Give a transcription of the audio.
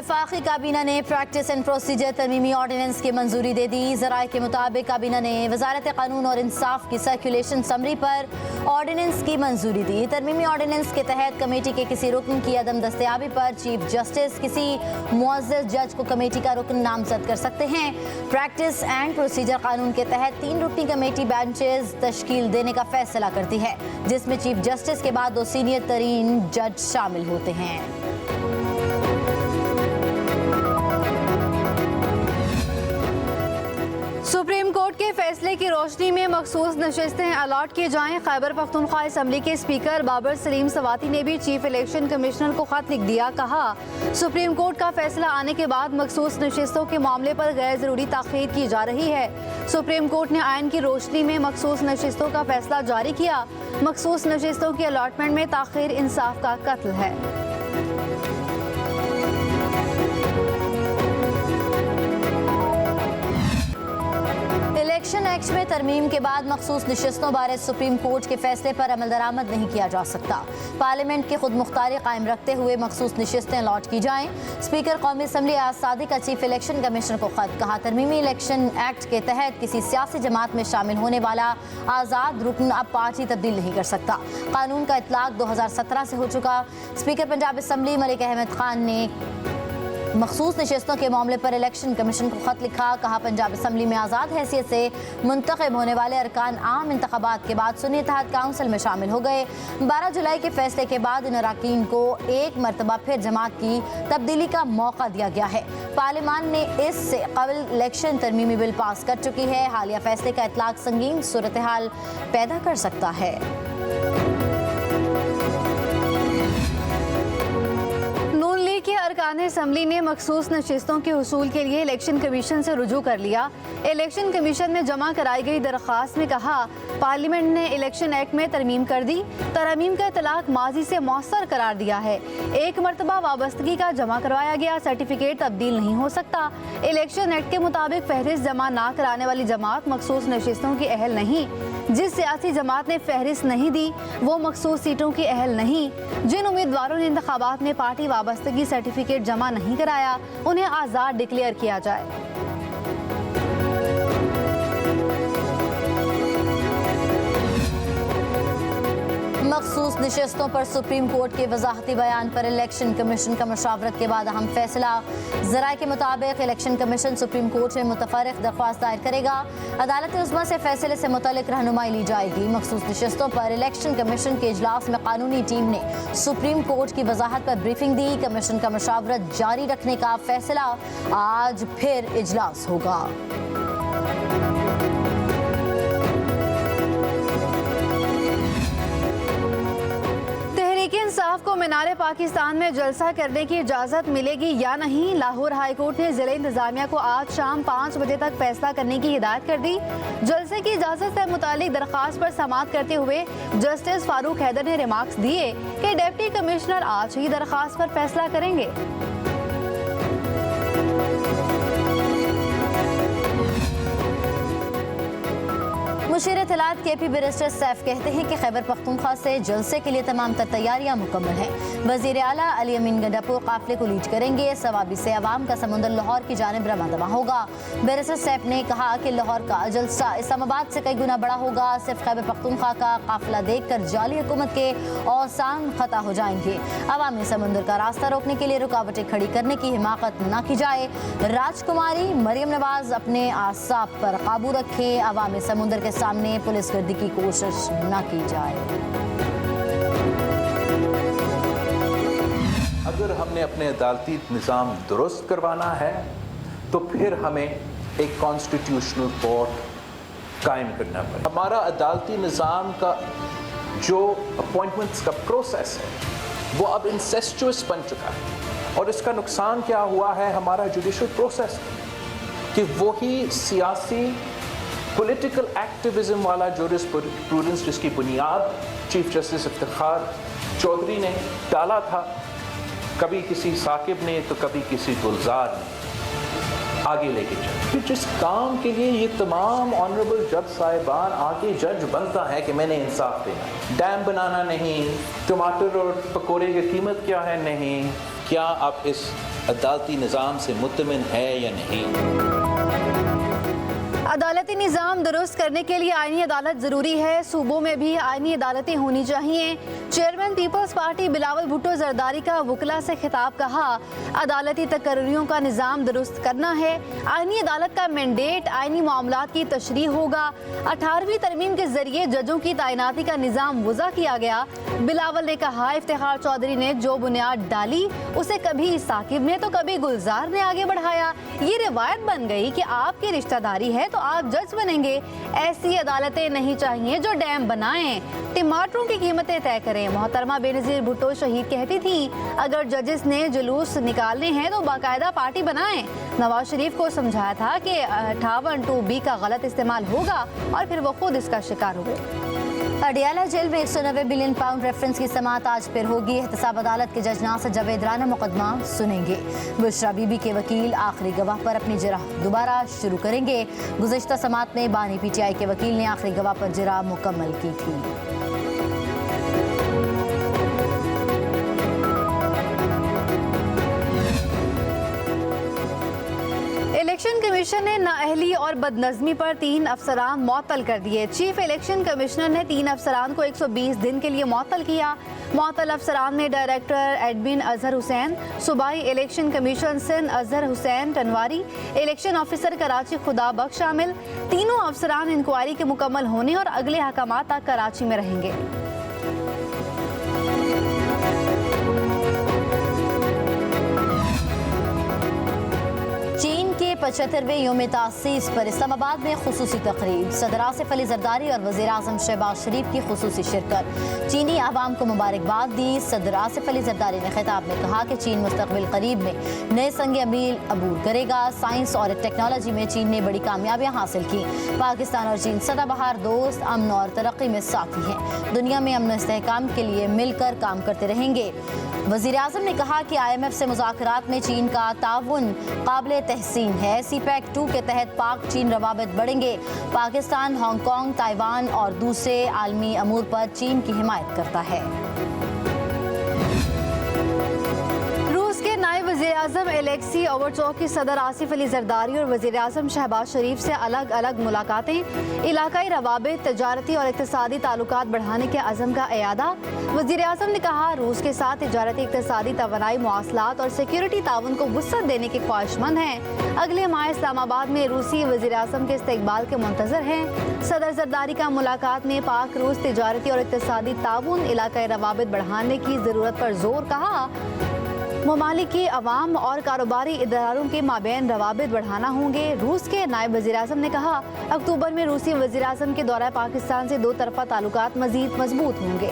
वफाकी काबीना ने प्रैक्टिस एंड प्रोसीजर तरमीमी ऑर्डिनेंस की मंजूरी दे दी। ज़राए के मुताबिक काबीना ने वजारत कानून और इंसाफ की सर्कुलेशन समरी पर ऑर्डिनेंस की मंजूरी दी। तरमीमी ऑर्डिनेंस के तहत कमेटी के किसी रुकन की अदम दस्तयाबी पर चीफ जस्टिस किसी मुअज़्ज़ज़ जज को कमेटी का रुकन नामजद कर सकते हैं। प्रैक्टिस एंड प्रोसीजर कानून के तहत 3 रुकनी कमेटी बेंचेस तश्कील देने का फैसला करती है, जिसमें चीफ जस्टिस के बाद 2 सीनियर तरीन जज शामिल होते हैं। सुप्रीम कोर्ट के फैसले की रोशनी में मखसूस नशिस्तें अलॉट की जाएं। खैबर पख्तूनख्वा असम्बली के स्पीकर बाबर सलीम सवाती ने भी चीफ इलेक्शन कमिश्नर को खत लिख दिया। कहा, सुप्रीम कोर्ट का फैसला आने के बाद मखसूस नशिस्तों के मामले पर गैर जरूरी ताख़ीर की जा रही है। सुप्रीम कोर्ट ने आइन की रोशनी में मखसूस नशिस्तों का फैसला जारी किया। मखसूस नशिस्तों की अलॉटमेंट में ताख़ीर इंसाफ का कत्ल है। इलेक्शन एक्ट में तरमीम के बाद मखसूस नशिस्तों बारे सुप्रीम कोर्ट के फैसले पर अमल दरामद नहीं किया जा सकता। पार्लियामेंट की खुद मुख्तारी कायम रखते हुए मखसूस नशिस्तें अलॉट की जाएं। स्पीकर कौमी असम्बली आज़ सादिक का चीफ इलेक्शन कमिश्नर को खत। कहा, तरमीमी इलेक्शन एक्ट के तहत किसी सियासी जमात में शामिल होने वाला आज़ाद रुकन अब पार्टी तब्दील नहीं कर सकता। कानून का इतलाक 2017 से हो चुका। स्पीकर पंजाब असम्बली मलिक अहमद खान ने मखसूस नशिस्तों के मामले पर इलेक्शन कमीशन को खत लिखा। कहा, पंजाब असम्बली में आज़ाद हैसियत से मुंतखब होने वाले अरकान आम इंतखाबात के बाद सुन्नी इत्तेहाद काउंसिल में शामिल हो गए। 12 जुलाई के फैसले के बाद इन अरकान को एक मरतबा फिर जमात की तब्दीली का मौका दिया गया है। पार्लियामान ने इससे कबल इलेक्शन तरमीमी बिल पास कर चुकी है। हालिया फैसले का इतलाक संगीन सूरत हाल पैदा कर सकता है। अरकान असम्बली ने मखसूस नशिस्तों के हुसूल के लिए इलेक्शन कमीशन से रुजू कर लिया। इलेक्शन कमीशन में जमा कराई गई दरख्वास्त में कहा, पार्लियामेंट ने इलेक्शन एक्ट में तरमीम कर दी। तरमीम का इतलाक माजी से मौसर करार दिया है। एक मरतबा वाबस्तगी का जमा करवाया गया सर्टिफिकेट तब्दील नहीं हो सकता। इलेक्शन एक्ट के मुताबिक फहरिस्त जमा ना कराने वाली जमात मखसूस नशिस्तों की अहल नहीं। जिस सियासी जमात ने फहरिस्त नहीं दी वो मखसूस सीटों की अहल नहीं। जिन उम्मीदवारों ने इंतखाबात में पार्टी वाबस्तगी सर्टिफिकेट जमा नहीं कराया उन्हें आज़ाद डिक्लेयर किया जाए। मखसूस नशिस्तों पर सुप्रीम कोर्ट के वजाहती बयान पर इलेक्शन कमीशन का मशावरत के बाद अहम फैसला। ज़राए के मुताबिक इलेक्शन कमीशन सुप्रीम कोर्ट में मुतफर्रिक दरख्वास्त दायर करेगा। अदालत उज़्मा से फैसले से मुतल्लिक रहनुमाई ली जाएगी। मखसूस नशिस्तों पर इलेक्शन कमीशन के इजलास में कानूनी टीम ने सुप्रीम कोर्ट की वजाहत पर ब्रीफिंग दी। कमीशन का मशावरत जारी रखने का फैसला आज फिर इजलास होगा। इंसाफ को मीनार पाकिस्तान में जलसा करने की इजाज़त मिलेगी या नहीं, लाहौर हाई कोर्ट ने ज़िला इंतजामिया को आज शाम 5 बजे तक फैसला करने की हिदायत कर दी। जलसे की इजाज़त से मुतालिक दरख्वास्त पर समाअत करते हुए जस्टिस फारूक हैदर ने रिमार्क्स दिए कि डिप्टी कमिश्नर आज ही दरख्वास्त पर फैसला करेंगे। मुशीर इत्तलात KP बैरिस्टर सैफ कहते हैं कि खैबर पख्तूनख्वा से जलसे के लिए तमाम तर तैयारियां मुकम्मल हैं। वज़ीर आला अली अमीन गंडापुर काफिले को लीड करेंगे। सवाबी से अवाम का समुंदर लाहौर की जानिब रवा दवा होगा। बैरिस्टर सैफ ने कहा कि लाहौर का जलसा इस्लामाबाद से कई गुना बड़ा होगा। सिर्फ खैबर पख्तूनख्वा का काफिला देखकर जाली हुकूमत के औसान खता हो जाएंगे। अवामी समुंदर का रास्ता रोकने के लिए रुकावटें खड़ी करने की हिमाकत न की जाए। राजकुमारी मरियम नवाज अपने आसाब पर काबू रखें। अवामी समुंदर के सामने पुलिस गर्दी की कोशिश न की जाए। अगर हमने अपने अदालती निज़ाम दुरुस्त करवाना है तो फिर हमें एक कॉन्स्टिट्यूशनल कोर्ट कायम करना पड़ेगा। हमारा अदालती निज़ाम का जो अपॉइंटमेंट्स का प्रोसेस है वो अब इंसेस्चुअस बन चुका है। और इसका नुकसान क्या हुआ है हमारा जुडिशल प्रोसेस कि वही सियासी पॉलिटिकल एक्टिविज्म वाला जूरिस्प्रूडेंस जिसकी बुनियाद चीफ जस्टिस इफ्तिखार चौधरी ने डाला था, कभी किसी साकिब ने तो कभी किसी गुलजार ने आगे लेके चले। जिस काम के लिए ये तमाम ऑनरेबल जज साहिबान आके जज बनता है कि मैंने इंसाफ देना, डैम बनाना नहीं, टमाटर और पकोड़े की कीमत क्या है नहीं, क्या आप इस अदालती निज़ाम से मुतमिन है या नहीं। अदालती निज़ाम दुरुस्त करने के लिए आईनी अदालत ज़रूरी है। सूबों में भी आईनी अदालतें होनी चाहिए। चेयरमैन पीपल्स पार्टी बिलावल भुट्टो जरदारी का वकला से खिताब कहा, अदालती तकर्रियों का निज़ाम दुरुस्त करना है। आईनी अदालत का मैंडेट आईनी मामलात की तशरीह होगा। 18वीं तरमीम के जरिए जजों की तैनाती का निज़ाम वज़ा किया गया। बिलावल ने कहा, इफ्तिखार चौधरी ने जो बुनियाद डाली उसे कभी साकिब ने तो कभी गुलजार ने आगे बढ़ाया। ये रिवायत बन गई कि आपकी रिश्तेदारी है तो आप जज बनेंगे। ऐसी अदालतें नहीं चाहिए जो डैम बनाएं, टमाटरों की कीमतें तय करें। मोहतरमा बेनज़ीर भुट्टो शहीद कहती थी, अगर जजेस ने जुलूस निकालने हैं तो बाकायदा पार्टी बनाएं। नवाज शरीफ को समझाया था कि 58(2)B का गलत इस्तेमाल होगा और फिर वो खुद इसका शिकार हुए। अडियाला जेल में 190 बिलियन पाउंड रेफरेंस की समाअत आज फिर होगी। एहतसाब अदालत के जज नासिर जावेद राना मुकदमा सुनेंगे। बुशरा बीबी के वकील आखिरी गवाह पर अपनी जिरह दोबारा शुरू करेंगे। गुज़िश्ता समाअत में बानी PTI के वकील ने आखिरी गवाह पर जिरह मुकम्मल की थी। इलेक्शन कमीशन ने नाअहली और बदनज़मी पर 3 अफसरान मुअत्तल कर दिए। चीफ इलेक्शन कमिश्नर ने 3 अफसरान को 120 दिन के लिए मुअत्तल किया। मुअत्तल अफसरान में डायरेक्टर एडमिन अजहर हुसैन, सूबाई election commission Sindh Azhar Hussain Tanwari, election officer Karachi Khuda Bakhsh शामिल। तीनों अफसरान इंक्वायरी के मुकम्मल होने और अगले हकामात तक कराची में रहेंगे। चीन के 75वें योम तासीस पर इस्लामाबाद में खुसूसी तकरीब। सदर आसिफ अली जरदारी और वज़ीर आज़म शहबाज शरीफ की खुसूसी शिरकत। चीनी आवाम को मुबारकबाद दी। सदर आसिफ अली जरदारी ने खिताब में कहा कि चीन मुस्तक़बिल करीब में नए संग अमील अबूर करेगा। साइंस और टेक्नोलॉजी में चीन ने बड़ी कामयाबियाँ हासिल की। पाकिस्तान और चीन सदाबहार दोस्त, अमन और तरक्की में साथी हैं। दुनिया में अमन इस्तेहकाम के लिए मिलकर काम करते रहेंगे। वज़ीर आज़म ने कहा कि IMF से मुज़ाकरात में चीन का ताउन काबिल तहसीन है। CPEC 2 के तहत पाक चीन रवाबित बढ़ेंगे। पाकिस्तान, हांगकांग, ताइवान और दूसरे आलमी अमूर पर चीन की हिमायत करता है। वज़ीर आज़म एलेक्सी ओवरचॉक की सदर आसिफ अली जरदारी और वज़ीर आज़म शहबाज शरीफ से अलग अलग मुलाकातें। इलाकाई रवाबित, तजारती और इक़्तिसादी ताल्लुकात बढ़ाने के अज़म का इयादा। वज़ीर आज़म ने कहा, रूस के साथ तजारती, इक़्तिसादी, तवानाई, मवासलात और सिक्योरिटी ताउन को वुसअत देने के ख्वाहिशमंद हैं। अगले माह इस्लामाबाद में रूसी वज़ीर आज़म के इस्तकबाल के मुंतज़र हैं। सदर जरदारी का मुलाकात में पाक रूस तजारती और इक़्तिसादी ताउन, इलाकाई रवाबित बढ़ाने की ज़रूरत पर जोर कहा। ममालिक की अवाम और कारोबारी इदारों के माबैन रवाबित बढ़ाना होंगे। रूस के नायब वज़ीर आज़म ने कहा, अक्टूबर में रूसी वज़ीर आज़म के दौरा पाकिस्तान से 2 तरफ़ा ताल्लुकात मज़ीद मजबूत होंगे।